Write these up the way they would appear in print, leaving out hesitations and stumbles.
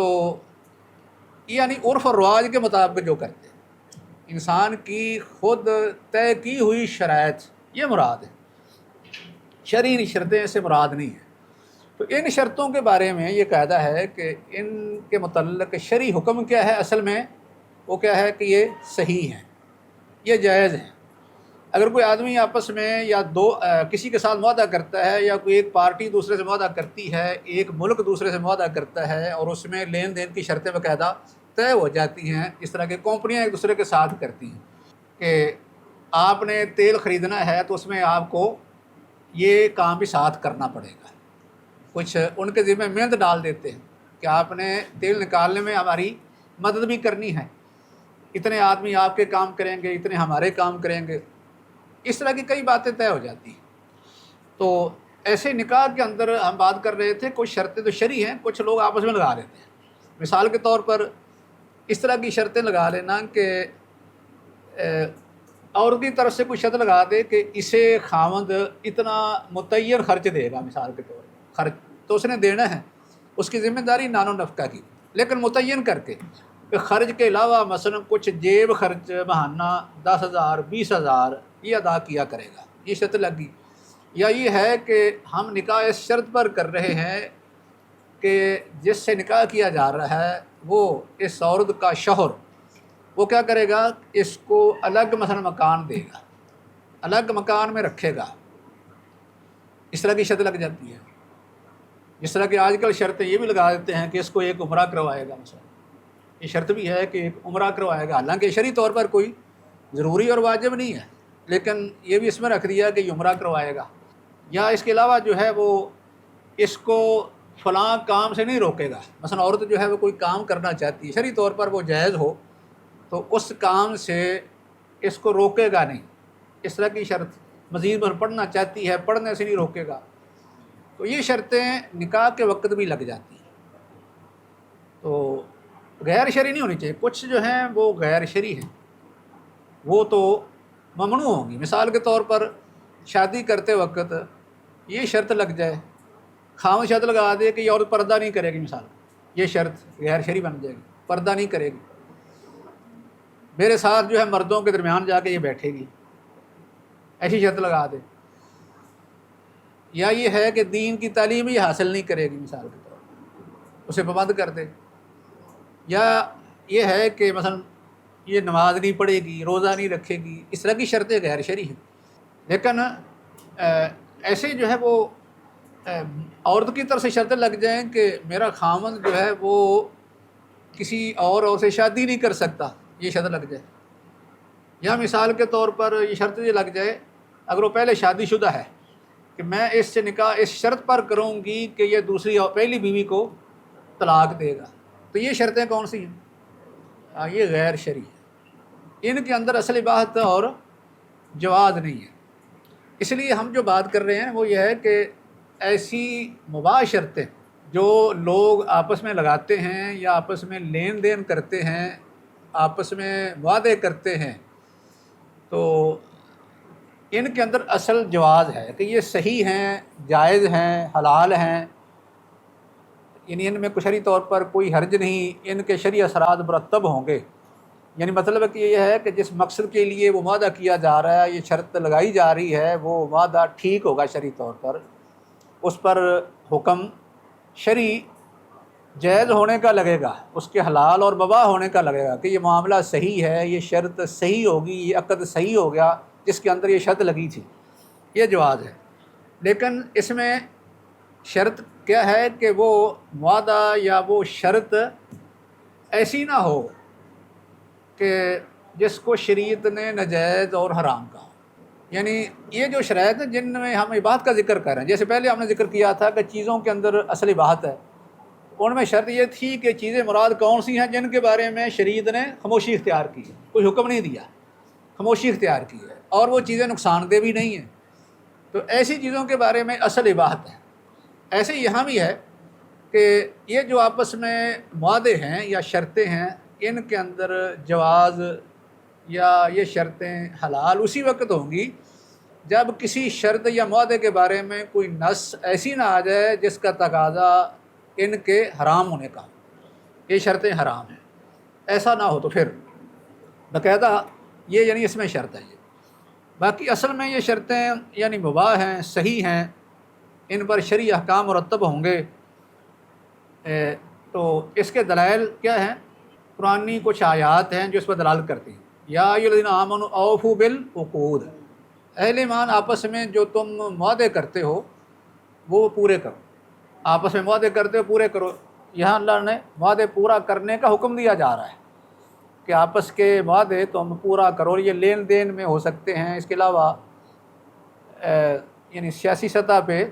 تو یعنی عرف اور رواج کے مطابق جو کرتے ہیں، انسان کی خود طے کی ہوئی شرائط یہ مراد ہے، شرعی شرطیں سے مراد نہیں ہیں۔ تو ان شرطوں کے بارے میں یہ قاعدہ ہے کہ ان کے متعلق شرعی حکم کیا ہے، اصل میں وہ کیا ہے کہ یہ صحیح ہیں، یہ جائز ہیں۔ اگر کوئی آدمی آپس میں یا کسی کے ساتھ معاہدہ کرتا ہے، یا کوئی ایک پارٹی دوسرے سے معاہدہ کرتی ہے، ایک ملک دوسرے سے معاہدہ کرتا ہے، اور اس میں لین دین کی شرطیں باقاعدہ طے ہو جاتی ہیں، اس طرح کی کمپنیاں ایک دوسرے کے ساتھ کرتی ہیں کہ آپ نے تیل خریدنا ہے تو اس میں آپ کو یہ کام بھی ساتھ کرنا پڑے گا، کچھ ان کے ذمہ محنت ڈال دیتے ہیں کہ آپ نے تیل نکالنے میں ہماری مدد بھی کرنی ہے، اتنے آدمی آپ کے کام کریں گے، اتنے ہمارے کام کریں گے، اس طرح کی کئی باتیں طے ہو جاتی ہیں۔ تو ایسے نکاح کے اندر ہم بات کر رہے تھے، کچھ شرطیں تو شرعی ہیں، کچھ لوگ آپس میں لگا لیتے ہیں۔ مثال کے طور پر اس طرح کی شرطیں لگا لینا کہ عورت کی طرف سے کوئی شرط لگا دے کہ اسے خاوند اتنا متعین خرچ دے گا، مثال کے طور پر خرچ تو اس نے دینا ہے، اس کی ذمہ داری نان و نفقہ کی، لیکن متعین کر کے کہ خرچ کے علاوہ مثلا کچھ جیب خرچ ماہانہ 10,000 20,000 یہ ادا کیا کرے گا، یہ شرط لگی۔ یا یہ ہے کہ ہم نکاح اس شرط پر کر رہے ہیں کہ جس سے نکاح کیا جا رہا ہے وہ اس عورت کا شوہر وہ کیا کرے گا، اس کو الگ مثلا مکان دے گا، الگ مکان میں رکھے گا، اس طرح کی شرط لگ جاتی ہے۔ جس طرح کہ آج کل شرطیں یہ بھی لگا دیتے ہیں کہ اس کو ایک عمرہ کروائے گا، مثلا یہ شرط بھی ہے کہ ایک عمرہ کروائے گا، حالانکہ شرعی طور پر کوئی ضروری اور واجب نہیں ہے، لیکن یہ بھی اس میں رکھ دیا کہ یہ عمرہ کروائے گا۔ یا اس کے علاوہ جو ہے وہ اس کو فلاں کام سے نہیں روکے گا، مثلا عورت جو ہے وہ کوئی کام کرنا چاہتی ہے، شرعی طور پر وہ جائز ہو، تو اس کام سے اس کو روکے گا نہیں، اس طرح کی شرط۔ مزید پڑھنا چاہتی ہے، پڑھنے سے نہیں روکے گا، تو یہ شرطیں نکاح کے وقت بھی لگ جاتی ہیں۔ تو غیر شرعی نہیں ہونی چاہیے، کچھ جو ہیں وہ غیر شرعی ہیں، وہ تو ممنوع ہوں گی۔ مثال کے طور پر شادی کرتے وقت یہ شرط لگ جائے، خاوند شرط لگا دے کہ یہ عورت پردہ نہیں کرے گی، مثال یہ شرط غیر شرعی بن جائے گی، پردہ نہیں کرے گی، میرے ساتھ جو ہے مردوں کے درمیان جا کے یہ بیٹھے گی، ایسی شرط لگا دے۔ یا یہ ہے کہ دین کی تعلیم ہی حاصل نہیں کرے گی، مثال کے طور پر اسے پابند کر دے۔ یا یہ ہے کہ مثلا یہ نماز نہیں پڑھے گی، روزہ نہیں رکھے گی، اس طرح کی شرطیں غیر شرعی ہیں۔ لیکن ایسے جو ہے وہ عورت کی طرف سے شرطیں لگ جائیں کہ میرا خاوند جو ہے وہ کسی اور سے شادی نہیں کر سکتا، یہ شرط لگ جائے۔ یا مثال کے طور پر یہ شرط یہ لگ جائے اگر وہ پہلے شادی شدہ ہے کہ میں اس سے نکاح اس شرط پر کروں گی کہ یہ دوسری پہلی بیوی کو طلاق دے گا، تو یہ شرطیں کون سی ہیں؟ یہ غیر شرعی ہیں، ان کے اندر اصل بات اور جواز نہیں ہے۔ اس لیے ہم جو بات کر رہے ہیں وہ یہ ہے کہ ایسی مباح شرطیں جو لوگ آپس میں لگاتے ہیں یا آپس میں لین دین کرتے ہیں، آپس میں وعدے کرتے ہیں، تو ان کے اندر اصل جواز ہے کہ یہ صحیح ہیں، جائز ہیں، حلال ہیں، یعنی ان میں شرعی طور پر کوئی حرج نہیں، ان کے شرعی اثرات مرتب ہوں گے۔ یعنی مطلب کہ یہ ہے کہ جس مقصد کے لیے وہ وعدہ کیا جا رہا ہے، یہ شرط لگائی جا رہی ہے، وہ وعدہ ٹھیک ہوگا شرعی طور پر، اس پر حکم شرعی جائز ہونے کا لگے گا، اس کے حلال اور مباح ہونے کا لگے گا کہ یہ معاملہ صحیح ہے، یہ شرط صحیح ہوگی، یہ عقد صحیح ہو گیا جس کے اندر یہ شرط لگی تھی، یہ جواز ہے۔ لیکن اس میں شرط کیا ہے کہ وہ وعدہ یا وہ شرط ایسی نہ ہو کہ جس کو شریعت نے ناجائز اور حرام کہا۔ یعنی یہ جو شرائط ہیں جن میں ہم اباحت کا ذکر کر رہے ہیں، جیسے پہلے ہم نے ذکر کیا تھا کہ چیزوں کے اندر اصل اباحت ہے، ان میں شرط یہ تھی کہ چیزیں مراد کون سی ہیں جن کے بارے میں شریعت نے خاموشی اختیار کی ہے، کوئی حکم نہیں دیا، خاموشی اختیار کی ہے، اور وہ چیزیں نقصان دہ بھی نہیں ہیں، تو ایسی چیزوں کے بارے میں اصل اباحت ہے۔ ایسے یہاں بھی ہے کہ یہ جو آپس میں معاہدے ہیں یا شرطیں ہیں، ان کے اندر جواز یا یہ شرطیں حلال اسی وقت ہوں گی جب کسی شرط یا معاہدے کے بارے میں کوئی نص ایسی نہ آ جائے جس کا تقاضا ان کے حرام ہونے کا، یہ شرطیں حرام ہیں، ایسا نہ ہو تو پھر باقاعدہ یہ یعنی اس میں شرط ہے یہ۔ باقی اصل میں یہ شرطیں یعنی مباح ہیں، صحیح ہیں، ان پر شرعی احکام مرتب ہوں گے۔ تو اس کے دلائل کیا ہیں؟ قرآنی کچھ آیات ہیں جو اس پر دلالت کرتی ہیں۔ یا ایھا الذین آمنوا اوفوا بالعقود، اہل ایمان آپس میں جو تم معاہدے کرتے ہو وہ پورے کرو، آپس میں معاہدے کرتے ہو پورے کرو۔ یہاں اللہ نے معاہدے پورا کرنے کا حکم دیا جا رہا ہے کہ آپس کے معاہدے تم پورا کرو۔ یہ لین دین میں ہو سکتے ہیں، اس کے علاوہ یعنی سیاسی سطح پہ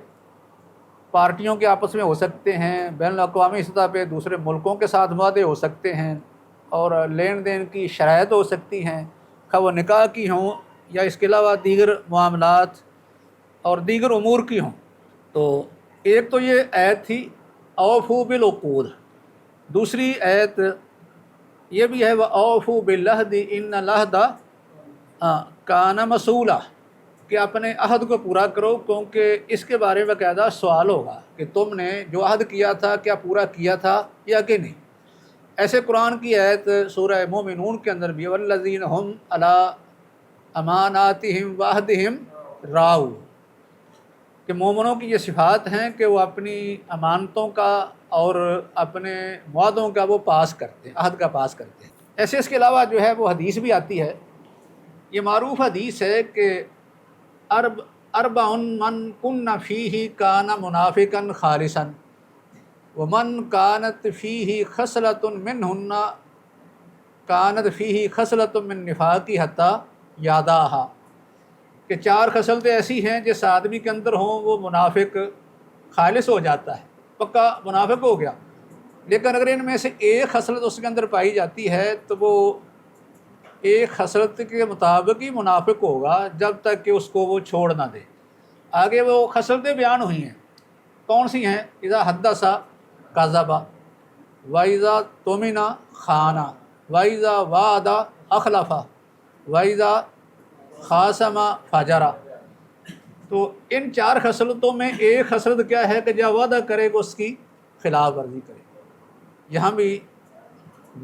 پارٹیوں کے آپس میں ہو سکتے ہیں، بین الاقوامی سطح پہ دوسرے ملکوں کے ساتھ معاہدے ہو سکتے ہیں، اور لین دین کی شرائط ہو سکتی ہیں، خواہ وہ نکاح کی ہوں یا اس کے علاوہ دیگر معاملات اور دیگر امور کی ہوں۔ تو ایک تو یہ آیت تھی اوفوا بالعقود، دوسری آیت یہ بھی ہے وَأَوْفُوا بِالْعَهْدِ إِنَّ الْعَهْدَ كَانَ مَسْئُولًا، کہ اپنے عہد کو پورا کرو، کیونکہ اس کے بارے میں باقاعدہ سوال ہوگا کہ تم نے جو عہد کیا تھا کیا پورا کیا تھا یا کہ نہیں۔ ایسے قرآن کی آیت سورہ مومنون کے اندر بھی وَالَّذِينَ هُمْ عَلَىٰ أَمَانَاتِهِمْ وَعْهْدِهِمْ رَاعُونَ، کہ مومنوں کی یہ صفات ہیں کہ وہ اپنی امانتوں کا اور اپنے معاہدوں کا وہ پاس کرتے ہیں، عہد کا پاس کرتے ہیں۔ ایسے اس کے علاوہ جو ہے وہ حدیث بھی آتی ہے، یہ معروف حدیث ہے کہ اربع من کن فیہ کان منافقا خالصا ومن کانت فیہ خصلۃ منہن کانت فیہ خصلۃ من نفاق حتی یاداہا، کہ 4 خصلتیں ایسی ہیں جس آدمی کے اندر ہوں وہ منافق خالص ہو جاتا ہے، پکا منافق ہو گیا۔ لیکن اگر ان میں سے ایک خصلت اس کے اندر پائی جاتی ہے تو وہ ایک خصلت کے مطابق ہی منافق ہوگا جب تک کہ اس کو وہ چھوڑ نہ دے۔ آگے وہ خصلتیں بیان ہوئی ہیں، کون سی ہیں؟ اذا حدث کذب واذا اؤتمن خان واذا وعد اخلف واذا خاصم فجر۔ تو ان 4 خصلتوں میں ایک خصلت کیا ہے کہ جب وعدہ کرے گا اس کی خلاف ورزی کرے۔ یہاں بھی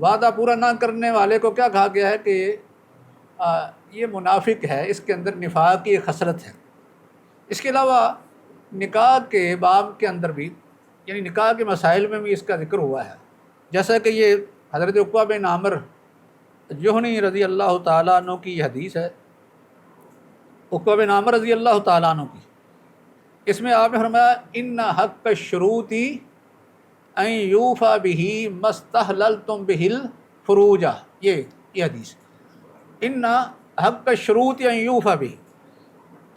وعدہ پورا نہ کرنے والے کو کیا کہا گیا ہے کہ یہ منافق ہے، اس کے اندر نفاق کی خصلت ہے۔ اس کے علاوہ نکاح کے باب کے اندر بھی یعنی نکاح کے مسائل میں بھی اس کا ذکر ہوا ہے، جیسا کہ یہ حضرت عقبہ بن عامر جوہنی رضی اللہ تعالیٰ عنہ کی یہ حدیث ہے، عقبہ بن عامر رضی اللہ تعالیٰ عنہ کی، اس میں آپ نے فرمایا ان حق الشروط ان یوفی بہ ما استحللتم بہ الفروج، یہ حدیث ان حق الشروط ان یوفی بہ،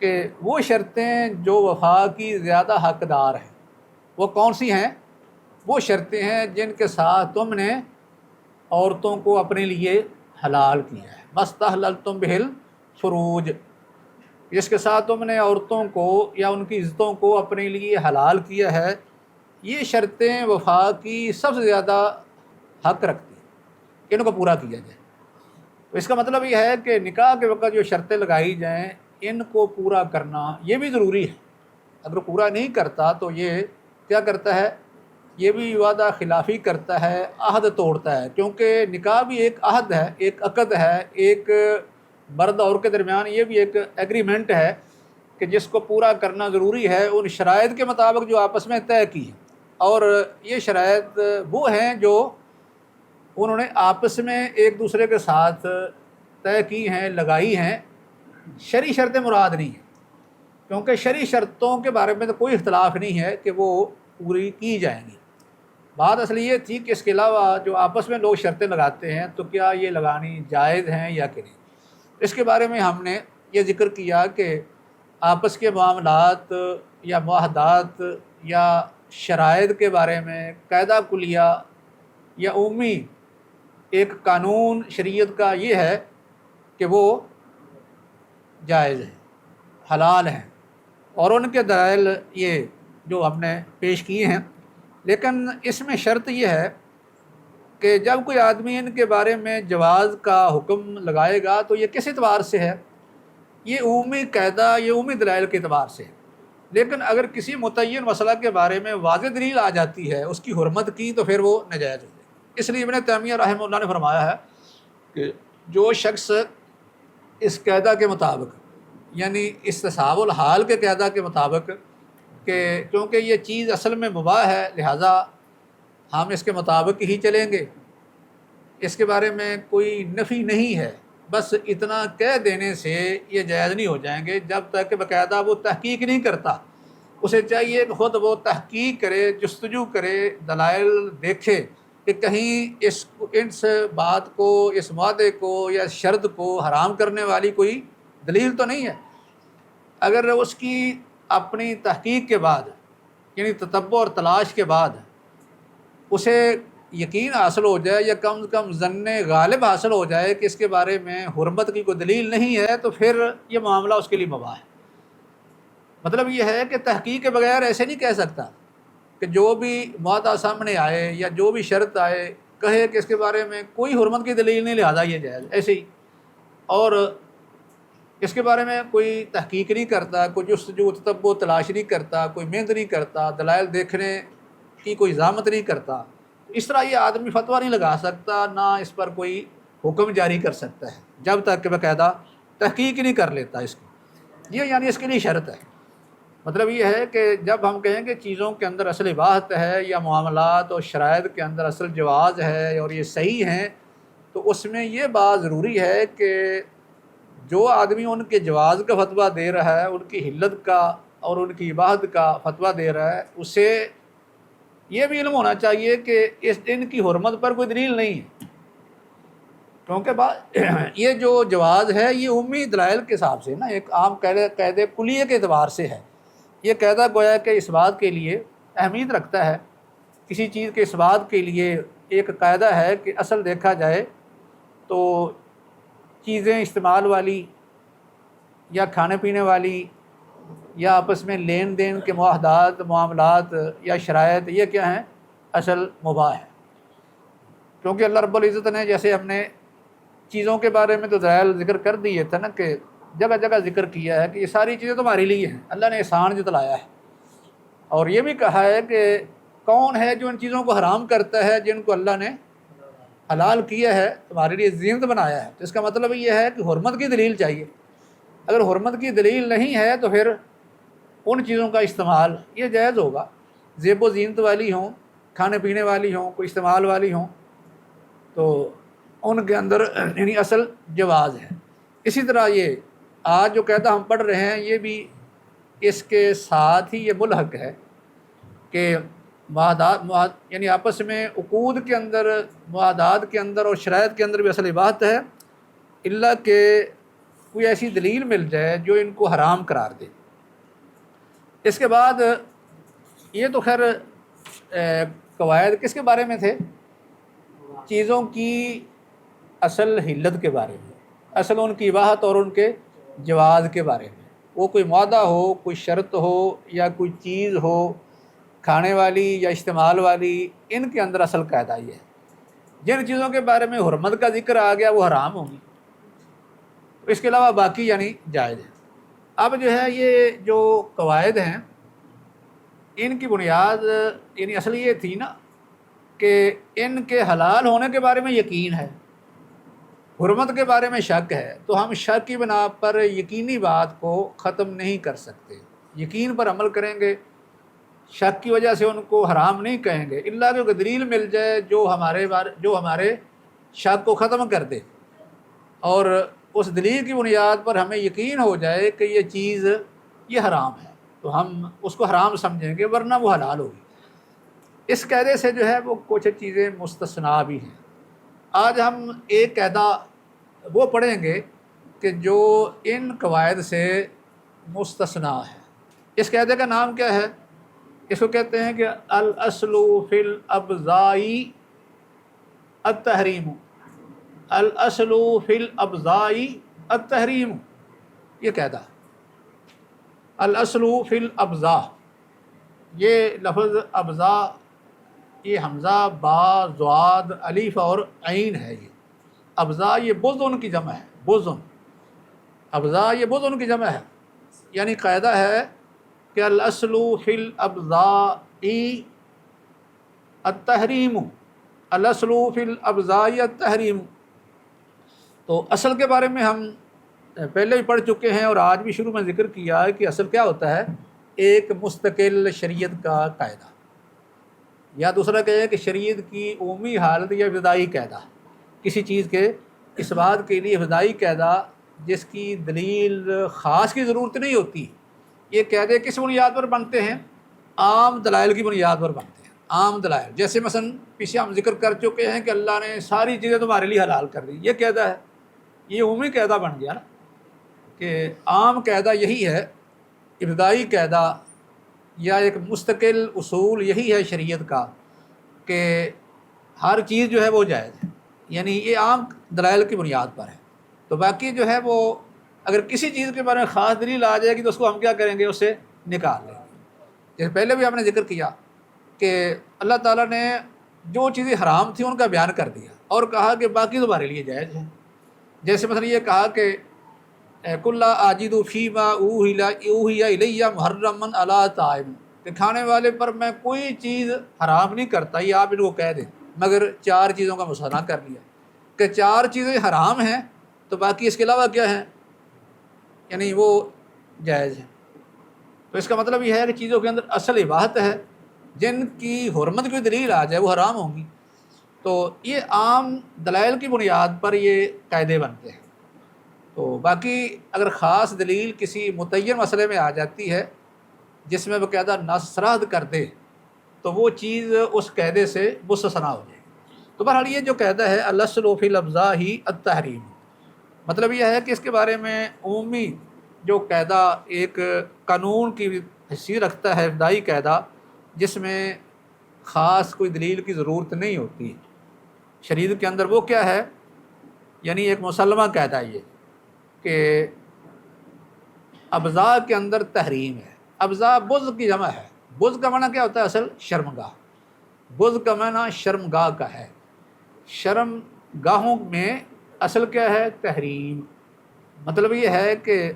کہ وہ شرطیں جو وفا کی زیادہ حقدار ہیں وہ کون سی ہیں؟ وہ شرطیں ہیں جن کے ساتھ تم نے عورتوں کو اپنے لیے حلال کیا ہے، ما استحللتم بہ الفروج، جس کے ساتھ تم نے عورتوں کو یا ان کی عزتوں کو اپنے لیے حلال کیا ہے، یہ شرطیں وفا کی سب سے زیادہ حق رکھتی ہیں، ان کو پورا کیا جائے۔ تو اس کا مطلب یہ ہے کہ نکاح کے وقت جو شرطیں لگائی جائیں ان کو پورا کرنا یہ بھی ضروری ہے۔ اگر پورا نہیں کرتا تو یہ کیا کرتا ہے؟ یہ بھی وعدہ خلافی کرتا ہے، عہد توڑتا ہے، کیونکہ نکاح بھی ایک عہد ہے، ایک عقد ہے، ایک مرد اور کے درمیان یہ بھی ایک ایگریمنٹ ہے کہ جس کو پورا کرنا ضروری ہے ان شرائط کے مطابق جو آپس میں طے کی ہیں، اور یہ شرائط وہ ہیں جو انہوں نے آپس میں ایک دوسرے کے ساتھ طے کی ہیں، لگائی ہیں۔ شرعی شرطیں مراد نہیں ہیں، کیونکہ شرعی شرطوں کے بارے میں تو کوئی اختلاف نہیں ہے کہ وہ پوری کی جائیں گی۔ بات اصل یہ تھی کہ اس کے علاوہ جو آپس میں لوگ شرطیں لگاتے ہیں تو کیا یہ لگانی جائز ہیں یا کہ نہیں۔ اس کے بارے میں ہم نے یہ ذکر کیا کہ آپس کے معاملات یا معاہدات یا شرائط کے بارے میں قاعدہ کلیہ یا عمومی ایک قانون شریعت کا یہ ہے کہ وہ جائز ہے، حلال ہیں، اور ان کے دلائل یہ جو ہم نے پیش کیے ہیں۔ لیکن اس میں شرط یہ ہے کہ جب کوئی آدمی ان کے بارے میں جواز کا حکم لگائے گا تو یہ کس اعتبار سے ہے؟ یہ عمومی قاعدہ، یہ عمومی دلائل کے اعتبار سے ہے۔ لیکن اگر کسی متعین مسئلہ کے بارے میں واضح دلیل آ جاتی ہے اس کی حرمت کی تو پھر وہ ناجائز ہو جائے۔ اس لیے ابن تیمیہ رحمہ اللہ نے فرمایا ہے کہ جو شخص اس قاعدہ کے مطابق، یعنی استصحاب الحال کے قاعدہ کے مطابق کہ کیونکہ یہ چیز اصل میں مباح ہے لہٰذا ہم اس کے مطابق ہی چلیں گے، اس کے بارے میں کوئی نفی نہیں ہے، بس اتنا کہہ دینے سے یہ جائز نہیں ہو جائیں گے جب تک کہ باقاعدہ وہ تحقیق نہیں کرتا۔ اسے چاہیے کہ خود وہ تحقیق کرے، جستجو کرے، دلائل دیکھے کہ کہیں اس بات کو، اس معاہدے کو یا اس شرط کو حرام کرنے والی کوئی دلیل تو نہیں ہے۔ اگر اس کی اپنی تحقیق کے بعد، یعنی تتبع اور تلاش کے بعد اسے یقین حاصل ہو جائے یا کم از کم ظن غالب حاصل ہو جائے کہ اس کے بارے میں حرمت کی کوئی دلیل نہیں ہے، تو پھر یہ معاملہ اس کے لیے مباح ہے۔ مطلب یہ ہے کہ تحقیق کے بغیر ایسے نہیں کہہ سکتا کہ جو بھی معاہدہ سامنے آئے یا جو بھی شرط آئے کہے کہ اس کے بارے میں کوئی حرمت کی دلیل نہیں لہذا یہ جائز، ایسے ہی، اور اس کے بارے میں کوئی تحقیق نہیں کرتا، کوئی جستجو تتبع تلاش نہیں کرتا، کوئی محنت نہیں کرتا، دلائل دیکھنے کی کوئی ضامت نہیں کرتا، اس طرح یہ آدمی فتویٰ نہیں لگا سکتا، نہ اس پر کوئی حکم جاری کر سکتا ہے جب تک کہ باقاعدہ تحقیق نہیں کر لیتا اس کی۔ یہ یعنی اس کے لیے شرط ہے۔ مطلب یہ ہے کہ جب ہم کہیں کہ چیزوں کے اندر اصل اباحت ہے یا معاملات اور شرائط کے اندر اصل جواز ہے اور یہ صحیح ہیں، تو اس میں یہ بات ضروری ہے کہ جو آدمی ان کے جواز کا فتویٰ دے رہا ہے، ان کی حلت کا اور ان کی اباحت کا فتویٰ دے رہا ہے، اسے یہ بھی علم ہونا چاہیے کہ اس دن کی حرمت پر کوئی دلیل نہیں ہے، کیونکہ یہ جو جواز ہے یہ عمومی دلائل کے حساب سے نا، ایک عام قاعدے کلیے کے اعتبار سے ہے۔ یہ قاعدہ گویا کہ اس بات کے لیے اہمیت رکھتا ہے، کسی چیز کے اس بات کے لیے ایک قاعدہ ہے کہ اصل دیکھا جائے تو چیزیں استعمال والی یا کھانے پینے والی یا آپس میں لین دین کے معاہدات، معاملات یا شرائط، یہ کیا ہیں؟ اصل مباح ہے، کیونکہ اللہ رب العزت نے، جیسے ہم نے چیزوں کے بارے میں تو دلائل ذکر کر دیے تھے نا، کہ جگہ جگہ ذکر کیا ہے کہ یہ ساری چیزیں تمہارے لیے ہیں، اللہ نے احسان جتلایا ہے، اور یہ بھی کہا ہے کہ کون ہے جو ان چیزوں کو حرام کرتا ہے جن کو اللہ نے حلال کیا ہے، تمہارے لیے زینت بنایا ہے۔ تو اس کا مطلب یہ ہے کہ حرمت کی دلیل چاہیے۔ اگر حرمت کی دلیل نہیں ہے تو پھر ان چیزوں کا استعمال یہ جائز ہوگا، زیب و زینت والی ہوں، کھانے پینے والی ہوں، کوئی استعمال والی ہوں، تو ان کے اندر یعنی اصل جواز ہے۔ اسی طرح یہ آج جو قاعدہ ہم پڑھ رہے ہیں یہ بھی اس کے ساتھ ہی یہ ملحق ہے کہ معاہدات یعنی آپس میں عقود کے اندر، معاہدات کے اندر اور شرائط کے اندر بھی اصل اباحت ہے، الا کہ کوئی ایسی دلیل مل جائے جو ان کو حرام قرار دے۔ اس کے بعد یہ تو خیر قواعد کس کے بارے میں تھے؟ چیزوں کی اصل حلت کے بارے میں، اصل ان کی اباحت اور ان کے جواز کے بارے میں۔ وہ کوئی معاہدہ ہو، کوئی شرط ہو یا کوئی چیز ہو کھانے والی یا استعمال والی، ان کے اندر اصل قاعدہ یہ ہے، جن چیزوں کے بارے میں حرمت کا ذکر آ گیا وہ حرام ہوں گی، اس کے علاوہ باقی یعنی جائز ہے۔ اب جو ہے یہ جو قواعد ہیں ان کی بنیاد یعنی اصل یہ تھی نا کہ ان کے حلال ہونے کے بارے میں یقین ہے، حرمت کے بارے میں شک ہے، تو ہم شک کی بنا پر یقینی بات کو ختم نہیں کر سکتے، یقین پر عمل کریں گے، شک کی وجہ سے ان کو حرام نہیں کہیں گے، الا کہ دلیل مل جائے جو ہمارے شک کو ختم کر دے، اور اس دلیل کی بنیاد پر ہمیں یقین ہو جائے کہ یہ چیز یہ حرام ہے، تو ہم اس کو حرام سمجھیں گے، ورنہ وہ حلال ہوگی۔ اس قاعدے سے جو ہے وہ کچھ چیزیں مستثنیٰ بھی ہیں۔ آج ہم ایک قاعدہ وہ پڑھیں گے کہ جو ان قواعد سے مستثنیٰ ہے۔ اس قاعدے کا نام کیا ہے؟ اس کو کہتے ہیں کہ الاصل فی الابضاء التحریم، الاصل فی الابضاء التحریم، یہ قاعدہ الاصل فی الابضاء، یہ لفظ ابضاء یہ حمزہ، با، ضاد، الف اور عین ہے۔ یہ ابضاء یہ بزن کی جمع ہے، بزن، ابضاء یہ بزن کی جمع ہے، یعنی قاعدہ ہے کہ الاصل فی الابضاء التحریم، الاسلو فی الابضاء التحریم، تو اصل کے بارے میں ہم پہلے بھی پڑھ چکے ہیں اور آج بھی شروع میں ذکر کیا ہے کہ اصل کیا ہوتا ہے، ایک مستقل شریعت کا قاعدہ، یا دوسرا کہے کہ شریعت کی عمومی حالت یا ابتدائی قاعدہ، کسی چیز کے اس بات کے لیے ابتدائی قاعدہ جس کی دلیل خاص کی ضرورت نہیں ہوتی۔ یہ قاعدے کس بنیاد پر بنتے ہیں؟ عام دلائل کی بنیاد پر بنتے ہیں، عام دلائل، جیسے مثلا پیچھے ہم ذکر کر چکے ہیں کہ اللہ نے ساری چیزیں تمہارے لیے حلال کر دی، یہ قاعدہ ہے، یہ عمومی قاعدہ بن گیا نا، کہ عام قاعدہ یہی ہے، ابتدائی قاعدہ یا ایک مستقل اصول یہی ہے شریعت کا کہ ہر چیز جو ہے وہ جائز ہے، یعنی یہ عام دلائل کی بنیاد پر ہے۔ تو باقی جو ہے وہ اگر کسی چیز کے بارے میں خاص دلیل آ جائے گی تو اس کو ہم کیا کریں گے، اسے نکال لیں گے۔ جیسے پہلے بھی ہم نے ذکر کیا کہ اللہ تعالیٰ نے جو چیزیں حرام تھیں ان کا بیان کر دیا اور کہا کہ باقی تمہارے لیے جائز ہے۔ جیسے مثلا یہ کہا کہ کل آجد فیما اوحی الیہ محرما علی طاعم، کہ کھانے والے پر میں کوئی چیز حرام نہیں کرتا، یہ آپ ان کو کہہ دیں، مگر 4 چیزوں کا مسئلہ کر لیا کہ 4 چیزیں حرام ہیں تو باقی اس کے علاوہ کیا ہیں، یعنی وہ جائز ہے۔ تو اس کا مطلب یہ ہے کہ چیزوں کے اندر اصل اباحت ہے، جن کی حرمت کی دلیل آ جائے وہ حرام ہوں گی۔ تو یہ عام دلائل کی بنیاد پر یہ قاعدے بنتے ہیں۔ تو باقی اگر خاص دلیل کسی متعین مسئلے میں آ جاتی ہے جس میں باقاعدہ نص صراحت کر دے تو وہ چیز اس قاعدے سے مستثنیٰ ہو جائے گی۔ تو بہرحال یہ جو قاعدہ ہے الاصل فی الابضاء التحریم، مطلب یہ ہے کہ اس کے بارے میں عمومی جو قاعدہ ایک قانون کی حیثیت رکھتا ہے، ابتدائی قاعدہ جس میں خاص کوئی دلیل کی ضرورت نہیں ہوتی شریعت کے اندر، وہ کیا ہے، یعنی ایک مسلمہ قاعدہ یہ کہ ابضاء کے اندر تحریم ہے۔ ابضاء بز کی جمع ہے، بز کا معنی کیا ہوتا ہے، اصل شرمگاہ، بز کا معنی شرمگاہ کا ہے، شرم گاہوں میں اصل کیا ہے، تحریم۔ مطلب یہ ہے کہ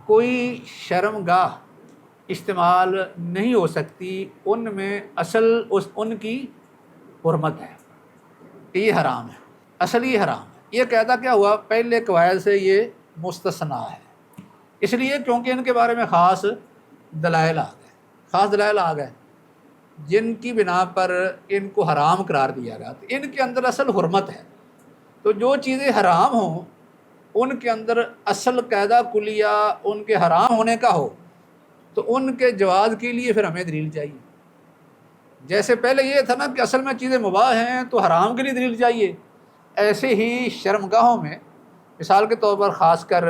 کوئی شرمگاہ استعمال نہیں ہو سکتی ان میں، اصل ان کی حرمت ہے کہ یہ حرام ہے، اصل یہ حرام ہے۔ یہ قاعدہ کیا ہوا، پہلے قواعد سے یہ مستثنیٰ ہے، اس لیے کیونکہ ان کے بارے میں خاص دلائل آ گئے، خاص دلائل آ گئے جن کی بنا پر ان کو حرام قرار دیا گیا، تو ان کے اندر اصل حرمت ہے۔ تو جو چیزیں حرام ہوں ان کے اندر اصل قاعدہ کلیہ ان کے حرام ہونے کا ہو تو ان کے جواز کے لیے پھر ہمیں دلیل چاہیے۔ جیسے پہلے یہ تھا نا کہ اصل میں چیزیں مباح ہیں تو حرام کے لیے دلیل چاہیے، ایسے ہی شرمگاہوں میں مثال کے طور پر خاص کر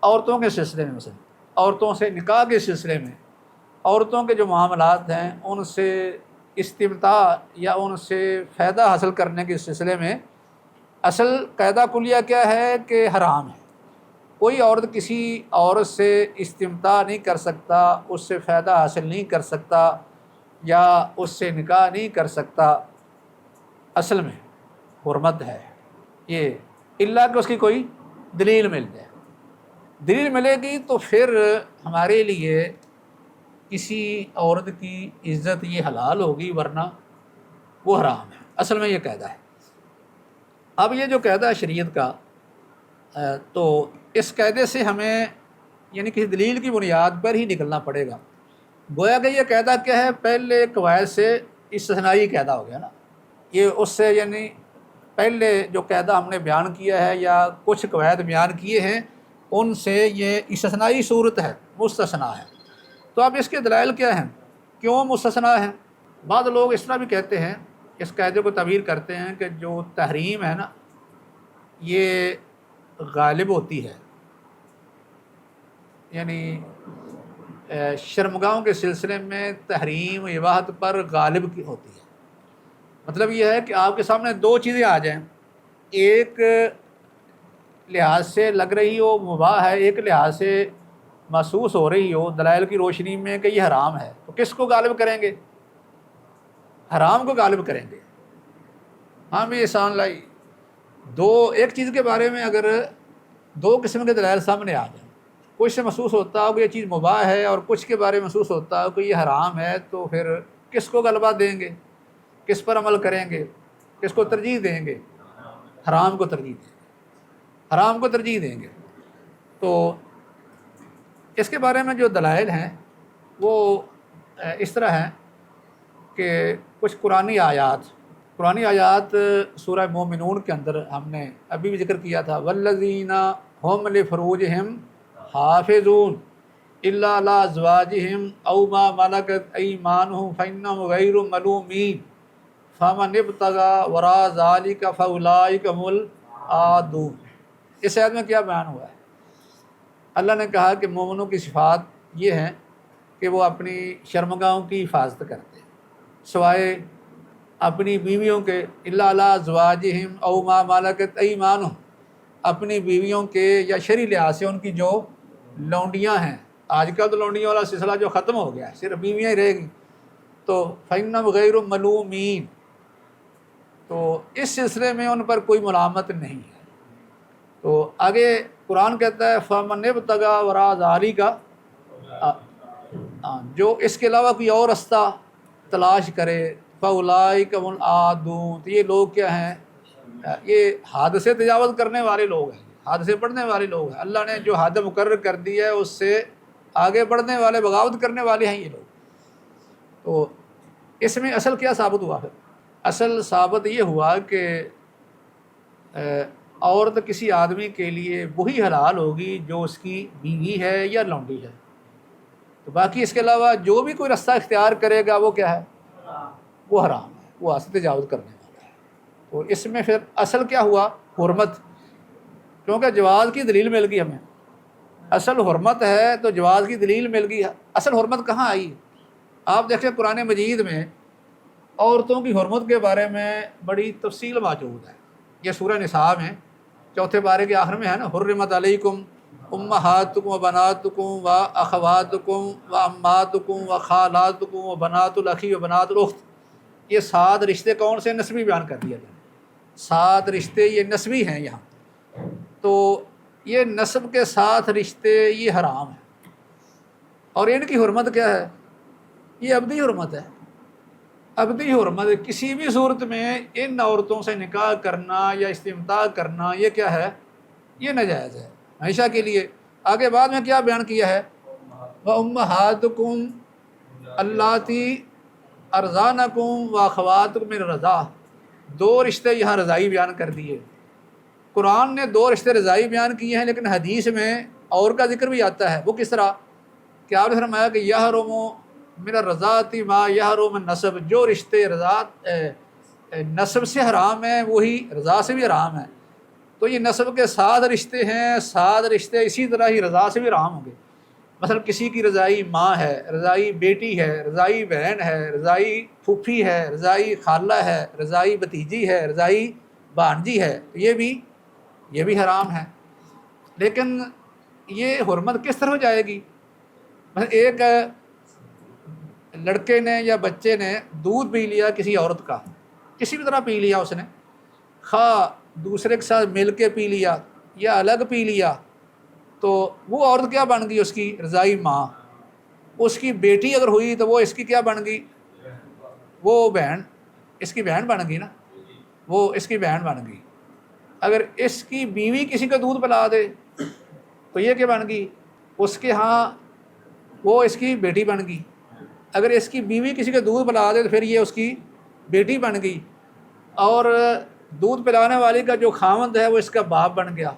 عورتوں کے سلسلے میں، مثلا عورتوں سے نکاح کے سلسلے میں، عورتوں کے جو معاملات ہیں ان سے استمتاع یا ان سے فائدہ حاصل کرنے کے سلسلے میں اصل قاعدہ کلیہ کیا ہے کہ حرام ہے۔ کوئی عورت کسی عورت سے استمتاع نہیں کر سکتا، اس سے فائدہ حاصل نہیں کر سکتا یا اس سے نکاح نہیں کر سکتا، اصل میں حرمت ہے یہ، الا کہ اس کی کوئی دلیل مل جائے۔ دلیل ملے گی تو پھر ہمارے لیے کسی عورت کی عزت یہ حلال ہوگی، ورنہ وہ حرام ہے، اصل میں یہ قاعدہ ہے۔ اب یہ جو قاعدہ ہے شریعت کا، تو اس قاعدے سے ہمیں یعنی کسی دلیل کی بنیاد پر ہی نکلنا پڑے گا۔ گویا کہ یہ قاعدہ کیا ہے، پہلے قواعد سے استثنائی قاعدہ ہو گیا نا، یہ اس سے یعنی پہلے جو قاعدہ ہم نے بیان کیا ہے یا کچھ قواعد بیان کیے ہیں ان سے یہ استثنائی صورت ہے، مستثنیٰ ہے۔ تو اب اس کے دلائل کیا ہیں، کیوں مستثنیٰ ہیں؟ بعض لوگ اس طرح بھی کہتے ہیں، اس قاعدے کو تعبیر کرتے ہیں کہ جو تحریم ہے نا یہ غالب ہوتی ہے، یعنی شرمگاہوں کے سلسلے میں تحریم اباحت پر غالب کی ہوتی ہے۔ مطلب یہ ہے کہ آپ کے سامنے 2 چیزیں آ جائیں، ایک لحاظ سے لگ رہی ہو مباح ہے، ایک لحاظ سے محسوس ہو رہی ہو دلائل کی روشنی میں کہ یہ حرام ہے، تو کس کو غالب کریں گے؟ حرام کو غالب کریں گے۔ ہاں بھی احسان لائی، ایک چیز کے بارے میں اگر 2 قسم کے دلائل سامنے آ جائیں، کچھ سے محسوس ہوتا ہو کہ یہ چیز مباح ہے اور کچھ کے بارے میں محسوس ہوتا ہو کہ یہ حرام ہے، تو پھر کس کو غلبہ دیں گے، کس پر عمل کریں گے، کس کو ترجیح دیں گے؟ حرام کو ترجیح دیں گے، حرام کو ترجیح دیں گے۔ تو اس کے بارے میں جو دلائل ہیں وہ اس طرح ہیں کہ کچھ قرآنی آیات سورہ مومنون کے اندر ہم نے ابھی بھی ذکر کیا تھا، والذین هم لفروجہم حافظون الا علی ازواجہم او ما ملکت ایمانہم فانہم غیر ملومین فمن ابتغى وراء ذلک فاولئک هم العادون۔ اس آیت میں کیا بیان ہوا ہے؟ اللہ نے کہا کہ مومنوں کی صفات یہ ہیں کہ وہ اپنی شرمگاہوں کی حفاظت کرتے ہیں سوائے اپنی بیویوں کے، الا علی ازواجہم او ما ملکت ایمانہم، اپنی بیویوں کے یا شرعی لحاظ سے ان کی جو لونڈیاں ہیں، آج کل تو لونڈیوں والا سلسلہ جو ختم ہو گیا ہے، صرف بیویاں ہی رہ گئی، تو فإنہم غیر ملومین، تو اس سلسلے میں ان پر کوئی ملامت نہیں ہے۔ تو آگے قرآن کہتا ہے فمن ابتغى وراء ذلک، جو اس کے علاوہ کوئی اور رستہ تلاش کرے، فاولئک هم العادون، تو یہ لوگ کیا ہیں؟ یہ حد سے تجاوز کرنے والے لوگ ہیں، حد سے بڑھنے والے لوگ ہیں۔ اللہ نے جو حد مقرر کر دی ہے اس سے آگے بڑھنے والے، بغاوت کرنے والے ہیں یہ لوگ۔ تو اس میں اصل کیا ثابت ہوا؟ پھر اصل ثابت یہ ہوا کہ عورت کسی آدمی کے لیے وہی حلال ہوگی جو اس کی بیوی ہے یا لونڈی ہے، تو باقی اس کے علاوہ جو بھی کوئی رستہ اختیار کرے گا وہ کیا ہے؟ وہ حرام ہے، وہ حد سے تجاوز کرنے والا ہے۔ تو اس میں پھر اصل کیا ہوا؟ حرمت، کیونکہ جواز کی دلیل مل گئی ہمیں، اصل حرمت ہے تو جواز کی دلیل مل گئی ہے۔ اصل حرمت کہاں آئی؟ آپ دیکھیں قرآن مجید میں عورتوں کی حرمت کے بارے میں بڑی تفصیل موجود ہے۔ یہ سورہ نساء میں چوتھے پارے کے آخر میں ہے نا، حرمت علیکم امہاتکم و بناتکم و اخواتکم و اماتکم و خالاتکم و بنات الاخی و بنات الاخت، یہ 7 رشتے کون سے؟ نسبی بیان کر دیا جائے، 7 رشتے یہ نسبی ہیں یہاں، تو یہ نسب کے 7 رشتے یہ حرام ہیں، اور ان کی حرمت کیا ہے؟ یہ ابدی حرمت ہے، ابدی حرمت۔ کسی بھی صورت میں ان عورتوں سے نکاح کرنا یا استمتاع کرنا یہ کیا ہے؟ یہ ناجائز ہے ہمیشہ کے لیے۔ آگے بعد میں کیا بیان کیا ہے؟ وَأُمَّهَاتُكُمْ اللَّاتِي أَرْضَعْنَكُمْ وَأَخَوَاتُكُم مِّنَ الرَّضَاعَةِ، 2 رشتے یہاں رضائی بیان کر دیے۔ قرآن نے 2 رشتے رضائی بیان کیے ہیں، لیکن حدیث میں اور کا ذکر بھی آتا ہے۔ وہ کس طرح کہ آپ نے فرمایا کہ یحرم من الرضاعۃ ما یحرم النسب، جو رشتے رضاعت نسب سے حرام ہیں وہی رضاع سے بھی حرام ہیں۔ تو یہ نسب کے 7 رشتے ہیں، 7 رشتے اسی طرح ہی رضاع سے بھی حرام ہوں گے۔ مثلا کسی کی رضائی ماں ہے، رضائی بیٹی ہے، رضائی بہن ہے، رضائی پھوپھی ہے، رضائی خالہ ہے، رضائی بھتیجی ہے، رضائی بھانجی ہے، تو یہ بھی حرام ہے۔ لیکن یہ حرمت کس طرح ہو جائے گی؟ مثلا ایک لڑکے نے یا بچے نے دودھ پی لیا کسی عورت کا، کسی بھی طرح پی لیا اس نے، خواہ دوسرے کے ساتھ مل کے پی لیا یا الگ پی لیا، تو وہ عورت کیا بن گئی؟ اس کی رضائی ماں۔ اس کی بیٹی اگر ہوئی تو وہ اس کی کیا بن گئی؟ وہ بہن، اس کی بہن بن گئی نا، وہ اس کی بہن بن گئی۔ اگر اس کی بیوی کسی کا دودھ پلا دے تو یہ کیا بن گئی؟ اس کے ہاں وہ اس کی بیٹی بن گئی۔ اگر اس کی بیوی کسی کا دودھ پلا دے تو پھر یہ اس کی بیٹی بن گئی، اور دودھ پلانے والی کا جو خاوند ہے وہ اس کا باپ بن گیا۔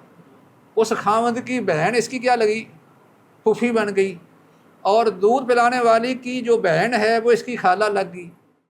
اس خاوند کی بہن اس کی کیا لگی؟ پھوپھی بن گئی، اور دودھ پلانے والی کی جو بہن ہے وہ اس کی خالہ لگ گئی۔